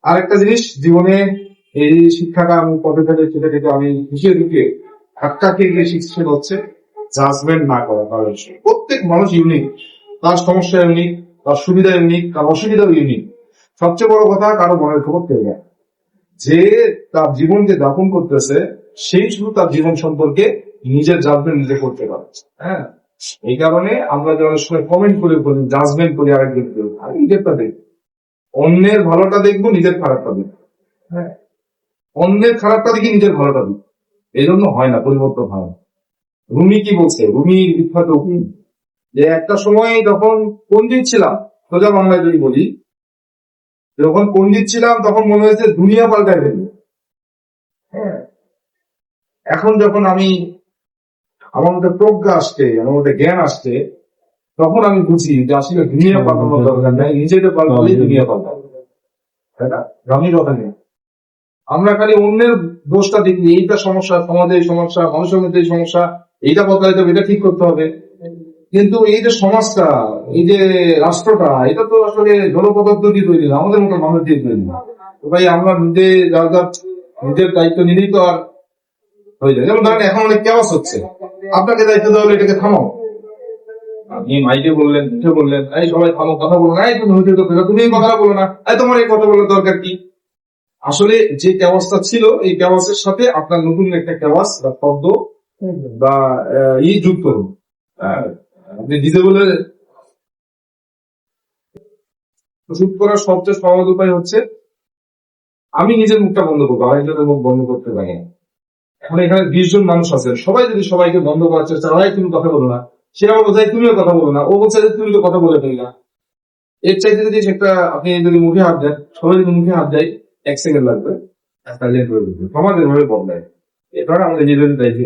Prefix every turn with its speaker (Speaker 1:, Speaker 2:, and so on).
Speaker 1: আরেকটা জিনিস জীবনে এই শিক্ষাটা আমি কবে থেকে সেটা থেকে আমি ঢুকিয়ে ঢুকিয়ে ধাক্কাকে গিয়ে শিখছে হচ্ছে জাজমেন্ট না করা কারণ প্রত্যেক মানুষ ইউনিক, তার সমস্যা ইউনিক, তার সুবিধা ইউনিক, তার অসুবিধাও ইউনিক। সবচেয়ে বড় কথা কারো মনের খবর পেয়ে যায় যে তার জীবনকে যাপন করতেছে সেই শুধু তার জীবন সম্পর্কে নিজের জাজমেন্ট নিজে করতে পারে। হ্যাঁ, এই কারণে আমরা যে অনেক সময় কমেন্ট করে বলি, জাজমেন্ট করি আরেকজনকে, আমি নিজেরটা দেখবো, অন্যের ভালোটা দেখবো, নিজের খারাপটা দেখবো। হ্যাঁ, অন্যের খারাপটা দেখি নিজের ভালোটা দেখবো, এই জন্য হয় না, পরিবর্তন হয় না। রুমি কি বলছে, রুমির বিখ্যাত উক্তি যে একটা সময় যখন পণ্ডিত ছিলাম, সোজা বাংলায় যদি বলি, যখন পণ্ডিত ছিলাম তখন মনে হয়েছে দুনিয়া পাল্টায় ফেলবে। হ্যাঁ, এখন যখন আমি আমার মধ্যে প্রজ্ঞা আসছে, আমার মধ্যে জ্ঞান আসছে, তখন আমি বুঝি যে আসলে দুনিয়া পাল্টানোর দরকার নাই, নিজেদের পাল্টালেই দুনিয়া পাল্টাবে। তাই না? রঙই কথা নেই। আমরা খালি অন্যের দোষটা দেখি, এইটা সমস্যা, সমাজে এই সমস্যা, মানুষের মধ্যে এই সমস্যা, এইটা বদলাইতে হবে, এটা ঠিক করতে হবে। কিন্তু এই যে সমাজটা, এই যে রাষ্ট্রটা, এটা তো আসলে জড় পদার্থ দিয়ে তৈরি না, আমাদের মতো মানুষ দিয়ে তৈরি না। তো ভাই আমরা নিজে যার যার নিজের দায়িত্ব নিলেই তো আর হয়ে যায়। যেমন ধরেন এখন অনেক কেওয়াস হচ্ছে, আপনাকে দায়িত্ব দেওয়া হলো এটাকে থামাও। আপনি মাইকে বললেন, উঠে বললেন, এই সবাই থামো, কথা বলো না, এই তুমি হইতে তো তুমি এই কথা বলো না, এই তোমার এই কথা বলার দরকার কি? আসলে যে কেওয়াসটা ছিল, এই কেওয়াসের সাথে আপনার নতুন একটা কেওয়াস বা শব্দ বা যুক্ত করুন। আপনি ডিজে বলে চুপ করার সবচেয়ে সহজ উপায় হচ্ছে আমি নিজের মুখটা বন্ধ করবো, আরেকজনের মুখ বন্ধ করতে পারি না। এখন এখানে 20 জন মানুষ আছে, সবাই যদি সবাইকে বন্ধ করার চেষ্টা করে, তুমি কথা বলো না, সে আমার বোঝায় তুমিও কথা বলো না, ও বলছে যে তুমি তো কথা বলে ফেলি না। এর চাইতে যদি একটা আপনি যদি মুখে হাত দেন, সবাই যদি মুখে হাত দেয়, 1 সেকেন্ড লাগবে, সমাজের ভাবে বদলায়। এবার আমাদের নিজেদের দায়িত্ব।